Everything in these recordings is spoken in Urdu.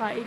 5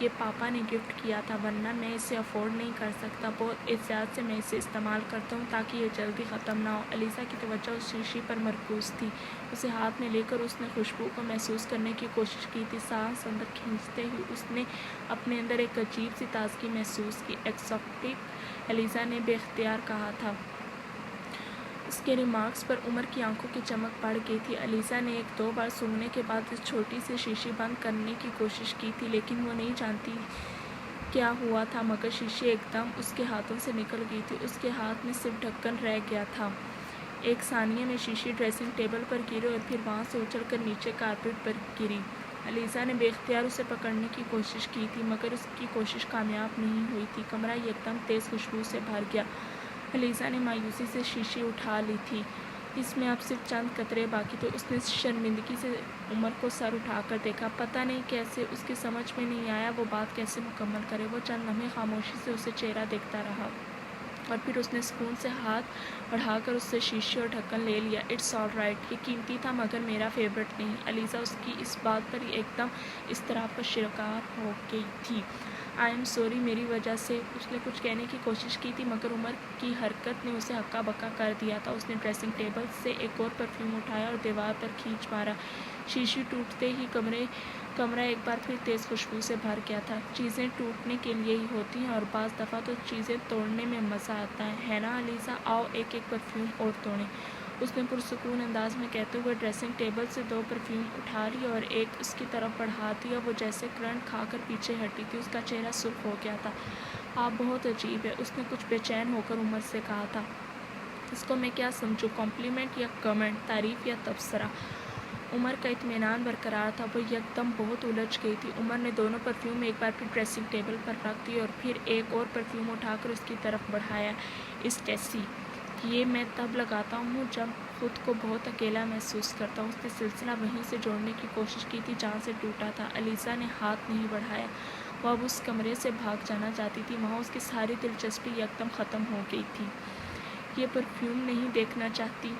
یہ پاپا نے گفٹ کیا تھا، ورنہ میں اسے افورڈ نہیں کر سکتا۔ بہت احتیاط سے میں اسے استعمال کرتا ہوں تاکہ یہ جلدی ختم نہ ہو۔ الیزا کی توجہ اس شیشی پر مرکوز تھی۔ اسے ہاتھ میں لے کر اس نے خوشبو کو محسوس کرنے کی کوشش کی تھی۔ سانس اندر کھینچتے ہی اس نے اپنے اندر ایک عجیب سی تازگی محسوس کی۔ ایکسوٹک، الیزا نے بے اختیار کہا تھا۔ اس کے ریمارکس پر عمر کی آنکھوں کی چمک بڑھ گئی تھی۔ الیزا نے ایک دو بار سونگھنے کے بعد اس چھوٹی سی شیشی بند کرنے کی کوشش کی تھی، لیکن وہ نہیں جانتی کیا ہوا تھا، مگر شیشی ایک دم اس کے ہاتھوں سے نکل گئی تھی۔ اس کے ہاتھ میں صرف ڈھکن رہ گیا تھا۔ ایک ثانیے میں شیشی ڈریسنگ ٹیبل پر گری اور پھر وہاں سے اچھل کر نیچے کارپیٹ پر گری۔ الیزا نے بے اختیار اسے پکڑنے کی کوشش کی تھی، مگر اس کی کوشش کامیاب نہیں ہوئی تھی۔ کمرہ یکدم تیز خوشبو سے بھر گیا۔ الیزا نے مایوسی سے شیشی اٹھا لی تھی۔ اس میں اب صرف چند قطرے باقی تھے۔ اس نے شرمندگی سے عمر کو سر اٹھا کر دیکھا۔ پتہ نہیں کیسے اس کی سمجھ میں نہیں آیا وہ بات کیسے مکمل کرے۔ وہ چند لمحے خاموشی سے اسے چہرہ دیکھتا رہا اور پھر اس نے سکون سے ہاتھ بڑھا کر اس سے شیشی اور ڈھکن لے لیا۔ اٹس آل رائٹ، یہ قیمتی تھا مگر میرا فیورٹ نہیں۔ الیزا اس کی اس بات پر ایک دم اضطراب کا شکار ہو گئی تھی۔ آئی ایم سوری، میری وجہ سے۔ اس نے کچھ کہنے کی کوشش کی تھی مگر عمر کی حرکت نے اسے ہکا بکا کر دیا تھا۔ اس نے ڈریسنگ ٹیبل سے ایک اور پرفیوم اٹھایا اور دیوار پر کھینچ مارا۔ شیشی ٹوٹتے ہی کمرہ ایک بار پھر تیز خوشبو سے بھر گیا تھا۔ چیزیں ٹوٹنے کے لیے ہی ہوتی ہیں اور بعض دفعہ تو چیزیں توڑنے میں مزہ آتا ہے نا الیزا؟ آؤ ایک ایک پرفیوم اور توڑیں، اس نے پرسکون انداز میں کہتے ہوئے ڈریسنگ ٹیبل سے دو پرفیوم اٹھا لیے اور ایک اس کی طرف بڑھا دیا۔ وہ جیسے کرنٹ کھا کر پیچھے ہٹی تھی۔ اس کا چہرہ سرخ ہو گیا تھا۔ آپ بہت عجیب ہے، اس نے کچھ بے چین ہو کر عمر سے کہا تھا۔ اس کو میں کیا سمجھوں، کمپلیمنٹ یا کمنٹ، تعریف یا تبصرہ؟ عمر کا اطمینان برقرار تھا، وہ یکدم بہت الجھ گئی تھی۔ عمر نے دونوں پرفیوم ایک بار پھر ڈریسنگ ٹیبل پر رکھ دیے اور پھر ایک اور پرفیوم اٹھا کر اس کی طرف بڑھایا۔ اسٹیسی، یہ میں تب لگاتا ہوں جب خود کو بہت اکیلا محسوس کرتا ہوں۔ اس نے سلسلہ وہیں سے جوڑنے کی کوشش کی تھی جہاں سے ٹوٹا تھا۔ الیزا نے ہاتھ نہیں بڑھایا۔ وہ اب اس کمرے سے بھاگ جانا چاہتی تھی، وہاں اس کی ساری دلچسپی یکدم ختم ہو گئی تھی۔ یہ پرفیوم نہیں دیکھنا چاہتی؟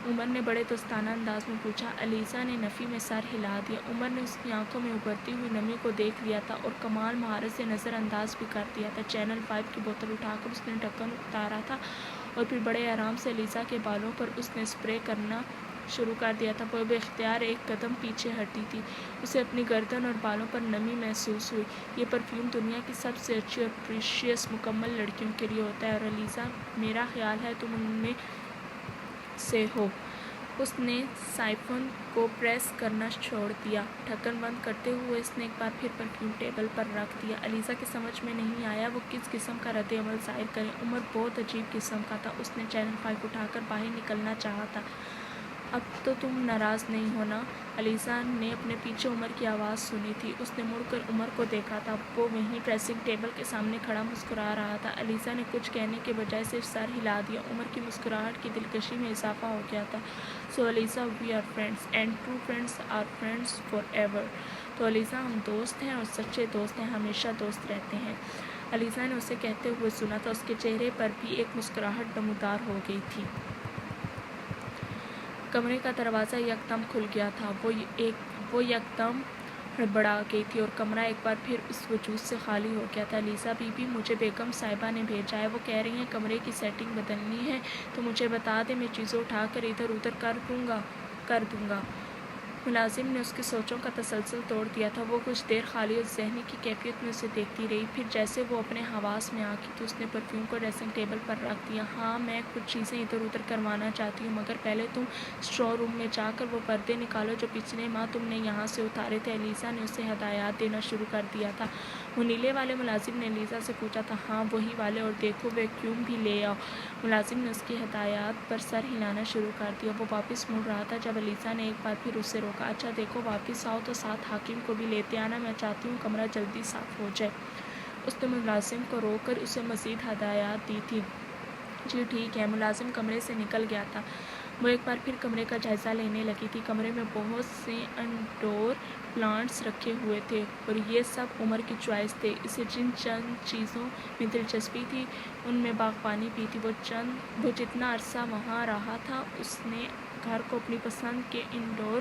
عمر نے بڑے دوستانہ انداز میں پوچھا۔ الیزا نے نفی میں سر ہلا دیا۔ عمر نے اس کی آنکھوں میں ابھرتی ہوئی نمی کو دیکھ لیا تھا اور کمال مہارت سے نظر انداز بھی کر دیا تھا۔ چینل 5 کی بوتل اٹھا کر اس نے ڈھکن اتارا تھا اور پھر بڑے آرام سے الیزا کے بالوں پر اس نے اسپرے کرنا شروع کر دیا تھا۔ وہ بے اختیار ایک قدم پیچھے ہٹی تھی۔ اسے اپنی گردن اور بالوں پر نمی محسوس ہوئی۔ یہ پرفیوم دنیا کی سب سے اچھی اور پریشیس مکمل لڑکیوں کے لیے ہوتا ہے اور الیزا، میرا خیال ہے تم ان میں سے ہو۔ اس نے سائفن کو پریس کرنا چھوڑ دیا۔ ڈھکن بند کرتے ہوئے اس نے ایک بار پھر پرفیوم ٹیبل پر رکھ دیا۔ الیزا کی سمجھ میں نہیں آیا وہ کس قسم کا رد عمل ظاہر کرے۔ عمر بہت عجیب قسم کا تھا۔ اس نے چینل 5 اٹھا کر باہر نکلنا چاہا تھا۔ اب تو تم ناراض نہیں ہو نا؟ الیزا نے اپنے پیچھے عمر کی آواز سنی تھی۔ اس نے مڑ کر عمر کو دیکھا تھا، وہ وہیں ڈریسنگ ٹیبل کے سامنے کھڑا مسکرا رہا تھا۔ الیزا نے کچھ کہنے کے بجائے صرف سر ہلا دیا۔ عمر کی مسکراہٹ کی دلکشی میں اضافہ ہو گیا تھا۔ So Eliza, we are friends and true friends are friends forever ایور۔ تو الیزا، ہم دوست ہیں اور سچے دوست ہیں ہمیشہ دوست رہتے ہیں۔ الیزا نے اسے کہتے ہوئے سنا تھا۔ اس کے چہرے پر بھی ایک مسکراہٹ نمودار ہو گئی تھی۔ کمرے کا دروازہ یکدم کھل گیا تھا۔ وہ یکدم ہڑبڑا گئی تھی اور کمرہ ایک بار پھر اس وجود سے خالی ہو گیا تھا۔ الیزا بی بی، مجھے بیگم صاحبہ نے بھیجا ہے، وہ کہہ رہی ہیں کمرے کی سیٹنگ بدلنی ہے تو مجھے بتا دیں، میں چیزیں اٹھا کر ادھر ادھر کر دوں گا۔ ملازم نے اس کی سوچوں کا تسلسل توڑ دیا تھا۔ وہ کچھ دیر خالی اور ذہنی کی کیفیت میں اسے دیکھتی رہی، پھر جیسے وہ اپنے حواس میں آ گئی تو اس نے پرفیوم کو ڈریسنگ ٹیبل پر رکھ دیا۔ ہاں، میں کچھ چیزیں ادھر ادھر کروانا چاہتی ہوں مگر پہلے تم اسٹور روم میں جا کر وہ پردے نکالو جو پچھلے ماہ تم نے یہاں سے اتارے تھے۔ الیزا نے اسے ہدایات دینا شروع کر دیا تھا۔ وہ نیلے والے ملازم نے الیزا سے پوچھا تھا۔ ہاں وہی والے، اور دیکھو ویکیوم بھی لے آؤ۔ ملازم نے اس کی ہدایات پر سر ہلانا شروع کر دیا۔ وہ واپس مڑ رہا تھا جب الیزا نے ایک بار پھر اسے روکا۔ اچھا دیکھو، واپس آؤ تو ساتھ حاکم کو بھی لیتے آنا، میں چاہتی ہوں کمرہ جلدی صاف ہو جائے۔ اس نے ملازم کو روک کر اسے مزید ہدایات دی تھی۔ جی ٹھیک ہے۔ ملازم کمرے سے نکل گیا تھا۔ وہ ایک بار پھر کمرے کا جائزہ لینے لگی تھی۔ کمرے میں بہت سے انڈور پلانٹس رکھے ہوئے تھے اور یہ سب عمر کی چوائس تھے۔ اسے جن چند چیزوں میں دلچسپی تھی ان میں باغبانی بھی تھی۔ وہ جتنا عرصہ وہاں رہا تھا اس نے گھر کو اپنی پسند کے انڈور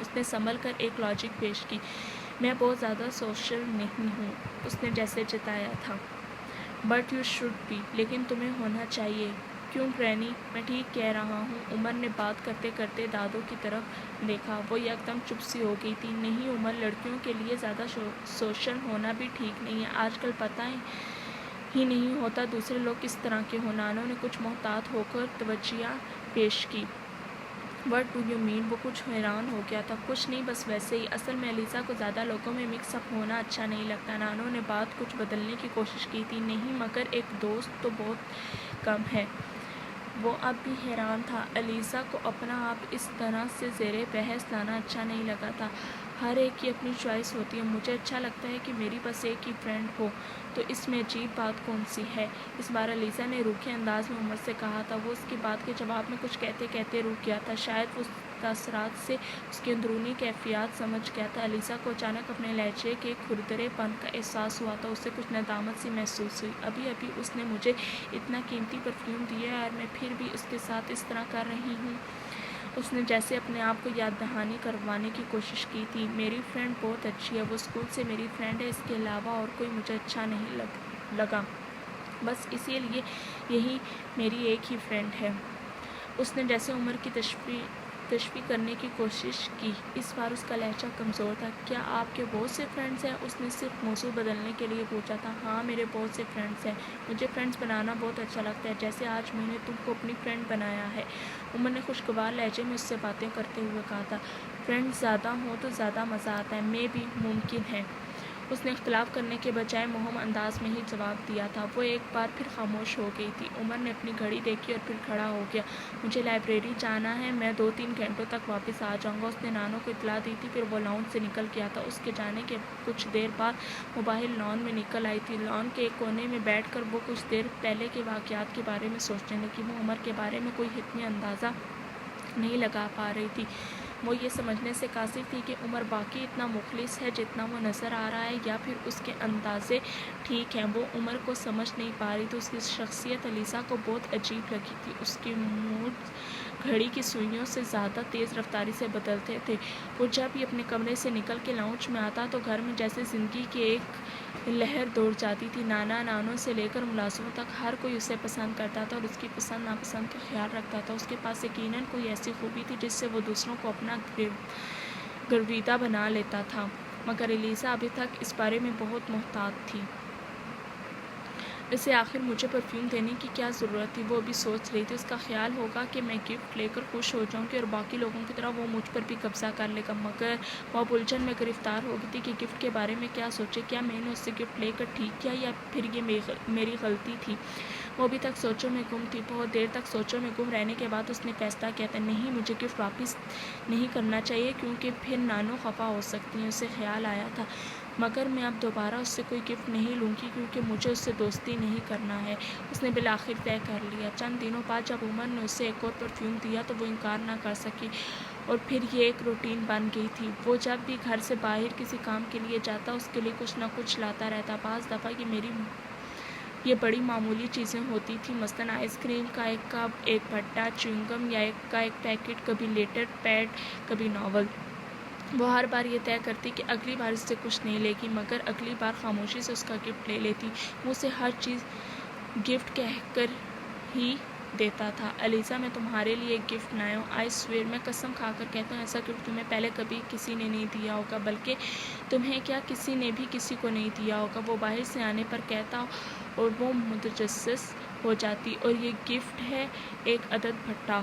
اس نے سنبھل کر ایک لاجک پیش کی۔ میں بہت زیادہ سوشل نہیں ہوں، اس نے جیسے جتایا تھا۔ بٹ یو شوڈ بی، لیکن تمہیں ہونا چاہیے۔ کیوں گرینی؟ میں ٹھیک کہہ رہا ہوں۔ عمر نے بات کرتے کرتے دادوں کی طرف دیکھا۔ وہ یکدم چپ سی ہو گئی تھی۔ نہیں عمر، لڑکیوں کے لیے زیادہ سوشل ہونا بھی ٹھیک نہیں ہے۔ آج کل پتہ ہی نہیں ہوتا دوسرے لوگ کس طرح کے ہوں۔ نانو نے کچھ محتاط ہو کر توجیہ پیش کی۔ What do you mean? وہ کچھ حیران ہو گیا تھا۔ کچھ نہیں، بس ویسے ہی۔ اصل میں الیزا کو زیادہ لوگوں میں مکس اپ ہونا اچھا نہیں لگتا۔ نانو نے بات کچھ بدلنے کی کوشش کی تھی۔ نہیں مگر ایک دوست تو بہت کم ہے۔ وہ اب بھی حیران تھا۔ الیزا کو اپنا آپ اس طرح سے زیر بحث لانا اچھا نہیں لگا تھا۔ ہر ایک کی اپنی چوائس ہوتی ہے۔ مجھے اچھا لگتا ہے کہ میری بس ایک ہی فرینڈ ہو، تو اس میں عجیب بات کون سی ہے؟ اس بار الیزا نے روکھے انداز میں عمر سے کہا تھا۔ وہ اس کی بات کے جواب میں کچھ کہتے کہتے رک گیا تھا۔ شاید وہ تاثرات سے اس کی اندرونی کیفیات سمجھ گیا تھا۔ الیزا کو اچانک اپنے لہجے کے کھردرے پن کا احساس ہوا تھا۔ اسے کچھ ندامت سی محسوس ہوئی۔ ابھی ابھی اس نے مجھے اتنا قیمتی پرفیوم دیا ہے اور میں پھر بھی اس کے ساتھ اس طرح کر رہی ہوں۔ اس نے جیسے اپنے آپ کو یاد دہانی کروانے کی کوشش کی تھی۔ میری فرینڈ بہت اچھی ہے، وہ اسکول سے میری فرینڈ ہے، اس کے علاوہ اور کوئی مجھے اچھا نہیں لگا، بس اسی لیے یہی میری ایک ہی فرینڈ ہے۔ اس نے جیسے عمر کی تشفی کرنے کی کوشش کی۔ اس بار اس کا لہجہ کمزور تھا۔ کیا آپ کے بہت سے فرینڈز ہیں؟ اس نے صرف موضوع بدلنے کے لیے پوچھا تھا۔ ہاں میرے بہت سے فرینڈز ہیں، مجھے فرینڈز بنانا بہت اچھا لگتا ہے، جیسے آج میں نے تم کو اپنی فرینڈ بنایا ہے۔ عمر نے خوشگوار لہجے میں اس سے باتیں کرتے ہوئے کہا تھا۔ فرینڈز زیادہ ہوں تو زیادہ مزہ آتا ہے، میں بھی ممکن ہے۔ اس نے اختلاف کرنے کے بجائے مہم انداز میں ہی جواب دیا تھا۔ وہ ایک بار پھر خاموش ہو گئی تھی۔ عمر نے اپنی گھڑی دیکھی اور پھر کھڑا ہو گیا۔ مجھے لائبریری جانا ہے، میں 2-3 گھنٹوں تک واپس آ جاؤں گا۔ اس نے نانو کو اطلاع دی تھی۔ پھر وہ لاؤنج سے نکل گیا تھا۔ اس کے جانے کے کچھ دیر بعد وہ باہر لان میں نکل آئی تھی۔ لان کے ایک کونے میں بیٹھ کر وہ کچھ دیر پہلے کے واقعات کے بارے میں سوچنے لگی۔ وہ عمر کے بارے میں کوئی حتمی اندازہ نہیں لگا پا رہی تھی۔ وہ یہ سمجھنے سے قاصر تھی کہ عمر واقعی اتنا مخلص ہے جتنا وہ نظر آ رہا ہے، یا پھر اس کے اندازے ٹھیک ہیں۔ وہ عمر کو سمجھ نہیں پا رہی تھی۔ اس کی شخصیت الیزا کو بہت عجیب لگی تھی۔ اس کے موڈ گھڑی کی سوئیوں سے زیادہ تیز رفتاری سے بدلتے تھے۔ وہ جب بھی اپنے کمرے سے نکل کے لاؤنج میں آتا تو گھر میں جیسے زندگی کی ایک لہر دوڑ جاتی تھی۔ نانا نانو سے لے کر ملازموں تک ہر کوئی اسے پسند کرتا تھا اور اس کی پسند ناپسند کا خیال رکھتا تھا۔ اس کے پاس یقیناً کوئی ایسی خوبی تھی جس سے وہ دوسروں کو اپنا گرویدہ بنا لیتا تھا، مگر الیزا ابھی تک اس بارے میں بہت محتاط تھی۔ اسے آخر مجھے پرفیوم دینے کی کیا ضرورت تھی؟ وہ ابھی سوچ رہی تھی۔ اس کا خیال ہوگا کہ میں گفٹ لے کر خوش ہو جاؤں گی اور باقی لوگوں کی طرح وہ مجھ پر بھی قبضہ کر لے گا، مگر وہ اب الجھن میں گرفتار ہو گئی تھی کہ گفٹ کے بارے میں کیا سوچے۔ کیا میں نے اس سے گفٹ لے کر ٹھیک کیا یا پھر یہ میری غلطی تھی؟ وہ ابھی تک سوچوں میں گم تھی۔ بہت دیر تک سوچوں میں گم رہنے کے بعد اس نے فیصلہ کیا تھا، نہیں مجھے گفٹ واپس نہیں کرنا چاہیے کیونکہ پھر نانو خفا ہو سکتی ہیں۔ اسے خیال آیا تھا مگر میں اب دوبارہ اس سے کوئی گفٹ نہیں لوں گی کیونکہ مجھے اس سے دوستی نہیں کرنا ہے۔ اس نے بالآخر طے کر لیا۔ چند دنوں بعد جب عمر نے اسے ایک اور پرفیوم دیا تو وہ انکار نہ کر سکی اور پھر یہ ایک روٹین بن گئی تھی۔ وہ جب بھی گھر سے باہر کسی کام کے لیے جاتا اس کے لیے کچھ نہ کچھ لاتا رہتا۔ بعض دفعہ یہ بڑی معمولی چیزیں ہوتی تھیں، مثلاً آئس کریم کا ایک کپ، ایک بھٹا چیونگم یا ایک پیکٹ، کبھی لیٹر پیڈ، کبھی ناول۔ وہ ہر بار یہ طے کرتی کہ اگلی بار اس سے کچھ نہیں لے گی، مگر اگلی بار خاموشی سے اس کا گفٹ لے لیتی۔ وہ اسے ہر چیز گفٹ کہہ کر ہی دیتا تھا۔ الیزا میں تمہارے لیے ایک گفٹ لایا ہوں، آئی سویئر، میں قسم کھا کر کہتا ہوں ایسا گفٹ تمہیں پہلے کبھی کسی نے نہیں دیا ہوگا، بلکہ تمہیں کیا کسی نے بھی کسی کو نہیں دیا ہوگا۔ وہ باہر سے آنے پر کہتا اور وہ متجسس ہو جاتی، اور یہ گفٹ ہے ایک عدد بھٹا،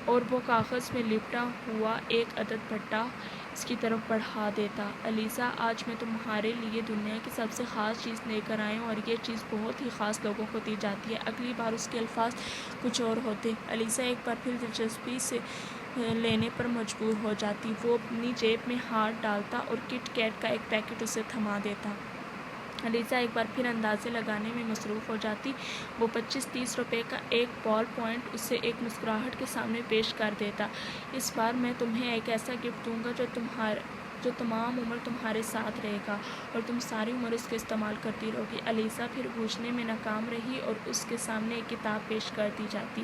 اور وہ کاغذ میں لپٹا ہوا ایک عدد بھٹا اس کی طرف بڑھا دیتا۔ الیزا آج میں تمہارے لیے دنیا کی سب سے خاص چیز لے کر آیا ہوں، اور یہ چیز بہت ہی خاص لوگوں کو دی جاتی ہے۔ اگلی بار اس کے الفاظ کچھ اور ہوتے۔ الیزا ایک بار پھر دلچسپی سے لینے پر مجبور ہو جاتی۔ وہ اپنی جیب میں ہاتھ ڈالتا اور کٹ کیٹ کا ایک پیکٹ اسے تھما دیتا۔ الیزا ایک بار پھر اندازے لگانے میں مصروف ہو جاتی۔ وہ 25-30 روپے کا ایک بال پوائنٹ اسے ایک مسکراہٹ کے سامنے پیش کر دیتا۔ اس بار میں تمہیں ایک ایسا گفٹ دوں گا جو تمام عمر تمہارے ساتھ رہے گا اور تم ساری عمر اس کو استعمال کرتی رہو گی۔ الیزا پھر بوجھنے میں ناکام رہی اور اس کے سامنے ایک کتاب پیش کر دی جاتی۔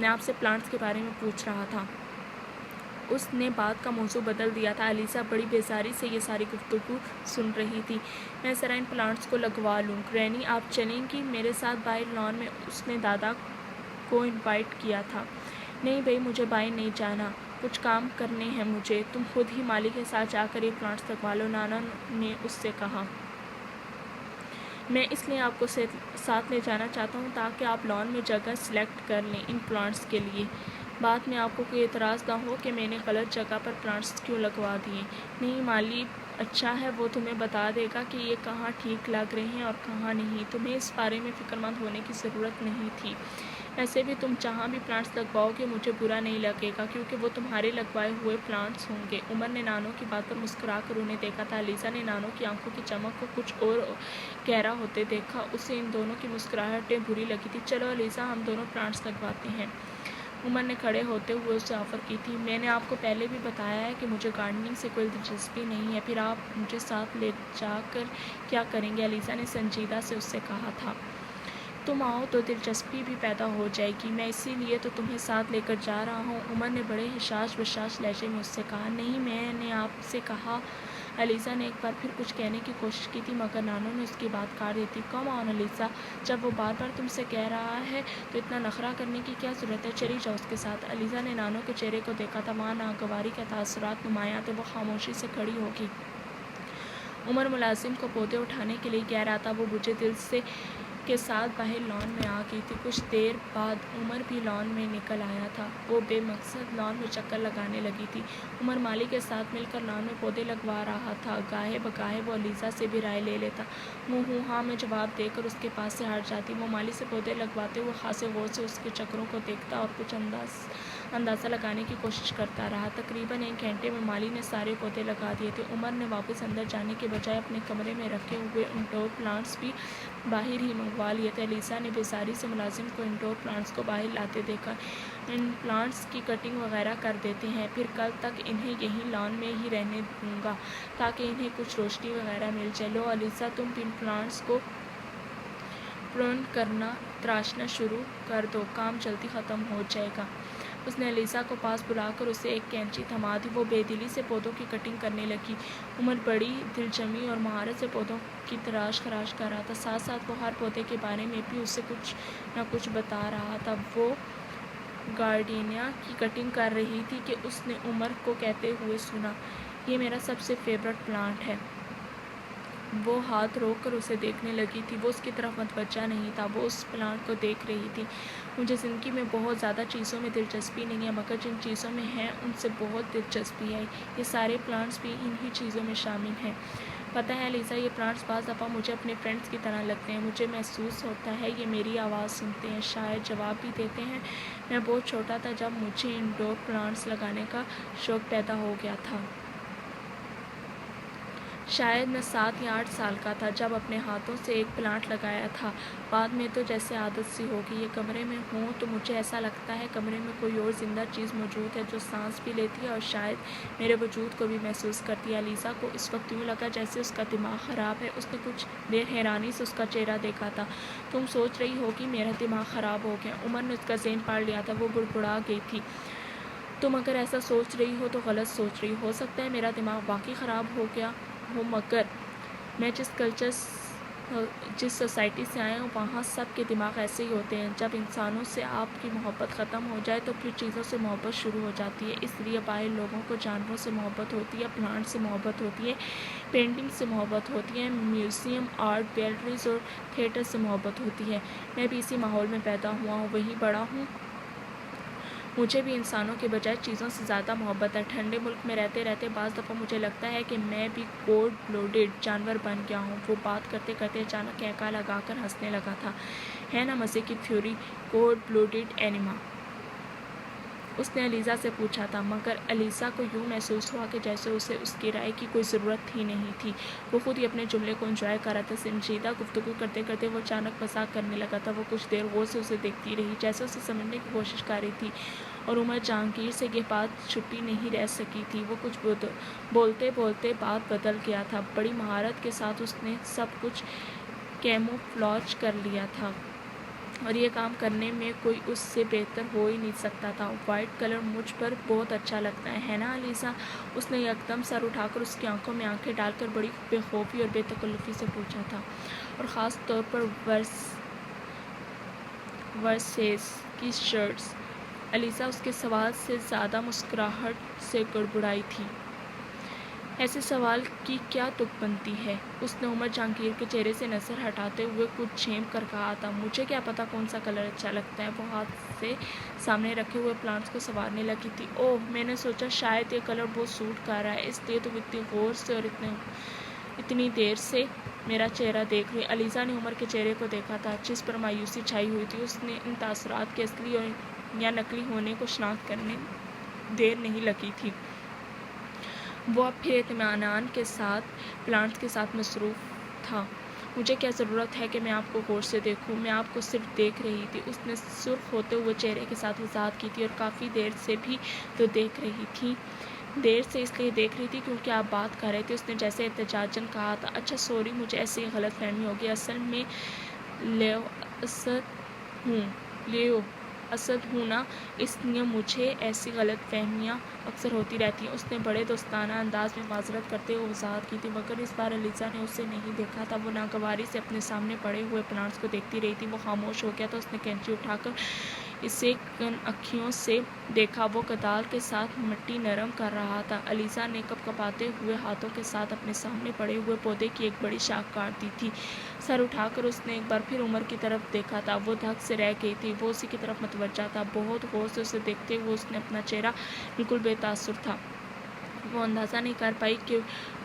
میں آپ سے پلانٹس کے بارے میں پوچھ رہا تھا۔ اس نے بات کا موضوع بدل دیا تھا۔ الیزا بڑی بیزاری سے یہ ساری گفتگو سن رہی تھی۔ میں ذرا ان پلانٹس کو لگوا لوں۔ گرینی آپ چلیں گی میرے ساتھ باہر لان میں؟ اس نے دادا کو انوائٹ کیا تھا۔ نہیں بھائی، مجھے باہر نہیں جانا، کچھ کام کرنے ہیں مجھے، تم خود ہی مالی کے ساتھ جا کر یہ پلانٹس لگوا لو، نانا نے اس سے کہا۔ میں اس لیے آپ کو ساتھ لے جانا چاہتا ہوں تاکہ آپ لان میں جگہ سلیکٹ کر لیں ان پلانٹس کے لیے، بعد میں آپ کو کوئی اعتراض نہ ہو کہ میں نے غلط جگہ پر پلانٹس کیوں لگوا دیے۔ نہیں، مالی اچھا ہے، وہ تمہیں بتا دے گا کہ یہ کہاں ٹھیک لگ رہے ہیں اور کہاں نہیں، تمہیں اس بارے میں فکر مند ہونے کی ضرورت نہیں تھی۔ ایسے بھی تم جہاں بھی پلانٹس لگواؤ گے مجھے برا نہیں لگے گا کیونکہ وہ تمہارے لگوائے ہوئے پلانٹس ہوں گے۔ عمر نے نانو کی بات پر مسکرا کر انہیں دیکھا تھا۔ الیزا نے نانو کی آنکھوں کی چمک کو کچھ اور گہرا ہوتے دیکھا۔ اسے ان دونوں کی مسکراہٹیں بری لگی تھی۔ چلو الیزا، ہم دونوں پلانٹس لگواتے ہیں۔ عمر نے کھڑے ہوتے ہوئے اسے آفر کی تھی۔ میں نے آپ کو پہلے بھی بتایا ہے کہ مجھے گارڈننگ سے کوئی دلچسپی نہیں ہے، پھر آپ مجھے ساتھ لے جا کر کیا کریں گے؟ الیزا نے سنجیدہ سے اس سے کہا تھا۔ تم آؤ تو دلچسپی بھی پیدا ہو جائے گی، میں اسی لیے تو تمہیں ساتھ لے کر جا رہا ہوں۔ عمر نے بڑے حشاش بشاش لہجے میں اس سے کہا۔ نہیں، میں نے آپ سے کہا۔ الیزا نے ایک بار پھر کچھ کہنے کی کوشش کی تھی مگر نانو نے اس کی بات کاٹ دی تھی۔ کم آن الیزا، جب وہ بار بار تم سے کہہ رہا ہے تو اتنا نخرہ کرنے کی کیا ضرورت ہے؟ چلی جاؤ اس کے ساتھ۔ الیزا نے نانو کے چہرے کو دیکھا تھا، وہاں ناگواری کے تاثرات نمایاں تھے۔ وہ خاموشی سے کھڑی ہو گئی۔ عمر ملازم کو پودے اٹھانے کے لیے کہہ رہا تھا۔ وہ بجھے دل سے کے ساتھ باہر لان میں آ گئی تھی۔ کچھ دیر بعد عمر بھی لان میں نکل آیا تھا۔ وہ بے مقصد لان میں چکر لگانے لگی تھی۔ عمر مالی کے ساتھ مل کر لان میں پودے لگوا رہا تھا۔ گاہے بگاہے وہ الیزا سے بھی رائے لے لیتا۔ وہ ہوں ہاں میں جواب دے کر اس کے پاس سے ہٹ جاتی۔ وہ مالی سے پودے لگواتے ہوئے خاصے غور سے اس کے چکروں کو دیکھتا اور کچھ اندازہ لگانے کی کوشش کرتا رہا۔ تقریباً 1 گھنٹے میں مالی نے سارے پودے لگا دیے تھے۔ عمر نے واپس اندر جانے کے بجائے اپنے کمرے میں رکھے ہوئے انڈور پلانٹس بھی باہر ہی منگوا لیے تھے۔ الیزا نے بیزاری سے ملازم کو انڈور پلانٹس کو باہر لاتے دیکھا۔ ان پلانٹس کی کٹنگ وغیرہ کر دیتے ہیں، پھر کل تک انہیں یہیں لان میں ہی رہنے دوں گا تاکہ انہیں کچھ روشنی وغیرہ مل جائے۔ لو الیزا، تم ان پلانٹس کو پرون کرنا تراشنا شروع کر دو، کام جلدی ختم ہو جائے گا۔ اس نے الیزا کو پاس بلا کر اسے ایک کینچی تھما دی۔ وہ بے دلی سے پودوں کی کٹنگ کرنے لگی۔ عمر بڑی دلجمی اور مہارت سے پودوں کی تراش خراش کر رہا تھا، ساتھ ساتھ وہ ہر پودے کے بارے میں بھی اسے کچھ نہ کچھ بتا رہا تھا۔ وہ گارڈینیا کی کٹنگ کر رہی تھی کہ اس نے عمر کو کہتے ہوئے سنا، یہ میرا سب سے فیورٹ پلانٹ ہے۔ وہ ہاتھ روک کر اسے دیکھنے لگی تھی۔ وہ اس کی طرف متوجہ نہیں تھا، وہ اس پلانٹ کو دیکھ رہی تھی۔ مجھے زندگی میں بہت زیادہ چیزوں میں دلچسپی نہیں ہے مگر جن چیزوں میں ہے ان سے بہت دلچسپی ہے۔ یہ سارے پلانٹس بھی انہی چیزوں میں شامل ہیں۔ پتہ ہے الیزا، یہ پلانٹس بعض دفعہ مجھے اپنے فرینڈس کی طرح لگتے ہیں۔ مجھے محسوس ہوتا ہے یہ میری آواز سنتے ہیں، شاید جواب بھی دیتے ہیں۔ میں بہت چھوٹا تھا جب مجھے انڈور پلانٹس لگانے کا شوق پیدا ہو گیا تھا۔ شاید میں 7 یا 8 سال کا تھا جب اپنے ہاتھوں سے ایک پلانٹ لگایا تھا۔ بعد میں تو جیسے عادت سی ہو گئی۔ یہ کمرے میں ہوں تو مجھے ایسا لگتا ہے کمرے میں کوئی اور زندہ چیز موجود ہے جو سانس بھی لیتی ہے اور شاید میرے وجود کو بھی محسوس کرتی ہے۔ الیزا کو اس وقت یوں لگا جیسے اس کا دماغ خراب ہے۔ اس نے کچھ دیر حیرانی سے اس کا چہرہ دیکھا تھا۔ تم سوچ رہی ہوگی میرا دماغ خراب ہو گیا؟ عمر نے اس کا ذہن پڑھ لیا تھا۔ وہ بڑبڑا گئی تھی۔ تم اگر ایسا سوچ رہی ہو تو غلط سوچ رہی ہو سکتا ہے میرا دماغ واقعی خراب ہو گیا ہو مگر میں جس سوسائٹی سے آیا ہوں وہاں سب کے دماغ ایسے ہی ہوتے ہیں۔ جب انسانوں سے آپ کی محبت ختم ہو جائے تو پھر چیزوں سے محبت شروع ہو جاتی ہے۔ اس لیے باہر لوگوں کو جانوروں سے محبت ہوتی ہے، پلانٹ سے محبت ہوتی ہے، پینٹنگ سے محبت ہوتی ہے، میوزیم، آرٹ گیلریز اور تھیٹر سے محبت ہوتی ہے۔ میں بھی اسی ماحول میں پیدا ہوا ہوں، وہیں بڑا ہوں۔ مجھے بھی انسانوں کے بجائے چیزوں سے زیادہ محبت ہے۔ ٹھنڈے ملک میں رہتے رہتے بعض دفعہ مجھے لگتا ہے کہ میں بھی کولڈ بلوڈڈ جانور بن گیا ہوں۔ وہ بات کرتے کرتے اچانک کہکا لگا کر ہنسنے لگا تھا۔ ہے نا مزے کی تھیوری، کولڈ بلوڈڈ اینیما؟ اس نے الیزا سے پوچھا تھا مگر الیزا کو یوں محسوس ہوا کہ جیسے اسے اس کی رائے کی کوئی ضرورت ہی نہیں تھی۔ وہ خود ہی اپنے جملے کو انجوائے کر رہا تھا۔ سنجیدہ گفتگو کرتے کرتے وہ اچانک مذاق کرنے لگا تھا۔ وہ کچھ دیر غور سے اسے دیکھتی رہی جیسے اسے سمجھنے کی کوشش کر رہی تھی اور عمر جہانگیر سے یہ بات چھپی نہیں رہ سکی تھی۔ وہ کچھ بولتے بولتے بات بدل گیا تھا۔ بڑی مہارت کے ساتھ اس نے سب کچھ کیموفلاج کر لیا تھا۔ اور یہ کام کرنے میں کوئی اس سے بہتر ہو ہی نہیں سکتا تھا۔ وائٹ کلر مجھ پر بہت اچھا لگتا ہے نا علیزہ؟ اس نے یکدم سر اٹھا کر اس کی آنکھوں میں آنکھیں ڈال کر بڑی بے خوفی اور بے تکلفی سے پوچھا تھا، اور خاص طور پر ورسیس کی شرٹس۔ علیزہ اس کے سوال سے زیادہ مسکراہٹ سے گڑبڑائی تھی۔ ایسے سوال کی کیا تک بنتی ہے؟ اس نے عمر جہانگیر کے چہرے سے نظر ہٹاتے ہوئے کچھ جھینپ کر کہا تھا، مجھے کیا پتا کون سا کلر اچھا لگتا ہے۔ وہ ہاتھ سے سامنے رکھے ہوئے پلانٹس کو سنوارنے لگی تھی۔ اوہ، میں نے سوچا شاید یہ کلر بہت سوٹ کر رہا ہے، اس لیے تم اتنی غور سے اور اتنی دیر سے میرا چہرہ دیکھ رہی۔ علیزہ نے عمر کے چہرے کو دیکھا تھا، جس پر مایوسی چھائی ہوئی تھی۔ اس نے ان تاثرات کے اصلی یا نقلی ہونے کو شناخت کرنے دیر نہیں لگی تھی۔ وہ اب پھر اطمینان کے ساتھ پلانٹس کے ساتھ مصروف تھا۔ مجھے کیا ضرورت ہے کہ میں آپ کو غور سے دیکھوں؟ میں آپ کو صرف دیکھ رہی تھی۔ اس نے سرخ ہوتے ہوئے چہرے کے ساتھ وضاحت کی تھی، اور کافی دیر سے بھی تو دیکھ رہی تھی۔ دیر سے اس لیے دیکھ رہی تھی کیونکہ آپ بات کر رہے تھے، اس نے جیسے احتجاجاً کہا تھا۔ اچھا سوری، مجھے ایسی غلط فہمی ہوگی۔ اصل میں لیو اسد ہوں نا، اس لیے مجھے ایسی غلط فہمیاں اکثر ہوتی رہتی ہیں۔ اس نے بڑے دوستانہ انداز میں معذرت کرتے ہوئے وضاحت کی تھی، مگر اس بار علیزہ نے اسے نہیں دیکھا تھا۔ وہ ناگواری سے اپنے سامنے پڑے ہوئے پلانٹس کو دیکھتی رہی تھی۔ وہ خاموش ہو گیا تھا۔ اس نے کینچی اٹھا کر اسے کن اکھیوں سے دیکھا۔ وہ کدال کے ساتھ مٹی نرم کر رہا تھا۔ علیزہ نے کپکپاتے ہوئے ہاتھوں کے ساتھ اپنے سامنے پڑے ہوئے پودے کی ایک بڑی شاخ کاٹ دی تھی۔ سر اٹھا کر اس نے ایک بار پھر عمر کی طرف دیکھا تھا۔ وہ دھک سے رہ گئی تھی۔ وہ اسی کی طرف متوجہ تھا۔ بہت غور سے اسے دیکھتے ہوئے اس نے اپنا چہرہ بالکل بے تاثر تھا۔ وہ اندازہ نہیں کر پائی کہ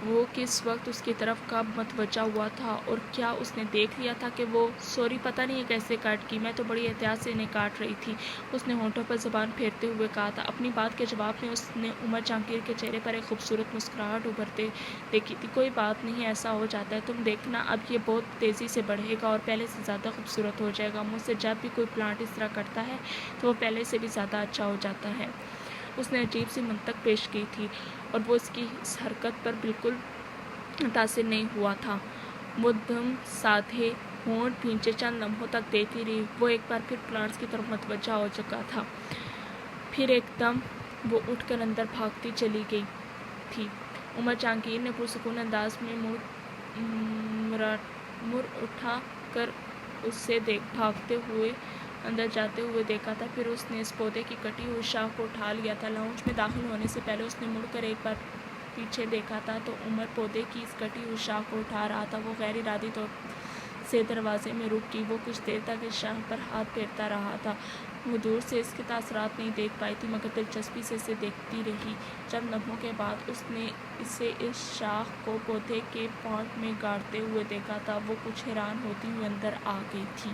وہ کس وقت اس کی طرف کب متوجہ ہوا تھا، اور کیا اس نے دیکھ لیا تھا کہ وہ سوری، پتہ نہیں یہ کیسے کٹ کی، میں تو بڑی احتیاط سے انہیں کاٹ رہی تھی۔ اس نے ہونٹوں پر زبان پھیرتے ہوئے کہا تھا۔ اپنی بات کے جواب میں اس نے عمر جہانگیر کے چہرے پر ایک خوبصورت مسکراہٹ ابھرتے دیکھی تھی۔ کوئی بات نہیں، ایسا ہو جاتا ہے، تم دیکھنا اب یہ بہت تیزی سے بڑھے گا اور پہلے سے زیادہ خوبصورت ہو جائے گا۔ مجھ سے جب بھی کوئی پلانٹ اس طرح کٹتا ہے تو وہ پہلے سے بھی زیادہ اچھا ہو جاتا ہے۔ اس نے عجیب سی منطق پیش کی تھی، اور وہ اس کی اس حرکت پر بالکل متاثر نہیں ہوا تھا۔ وہ دم سادھے ہونٹ بھینچے چند لمحوں تک دیکھتی رہی۔ وہ ایک بار پھر پلانٹس کی طرف متوجہ ہو چکا تھا، پھر ایک دم وہ اٹھ کر اندر بھاگتی چلی گئی تھی۔ عمر جہانگیر نے پرسکون انداز میں مڑ اٹھا کر اسے بھاگتے ہوئے اندر جاتے ہوئے دیکھا تھا۔ پھر اس نے اس پودے کی کٹی ہوئی شاخ کو اٹھا لیا تھا۔ لاؤنج میں داخل ہونے سے پہلے اس نے مڑ کر ایک بار پیچھے دیکھا تھا تو عمر پودے کی اس کٹی ہوئی شاخ کو اٹھا رہا تھا۔ وہ غیر ارادی طور سے دروازے میں رک گئی۔ وہ کچھ دیر تک اس شاخ پر ہاتھ پھیرتا رہا تھا۔ وہ دور سے اس کے تاثرات نہیں دیکھ پائی تھی، مگر دلچسپی سے اسے دیکھتی رہی۔ چند لمحوں کے بعد اس نے اسے اس شاخ کو پودے کے پاٹ میں گاڑتے ہوئے دیکھا تھا۔ وہ کچھ حیران ہوتی ہوئی اندر آ گئی تھی۔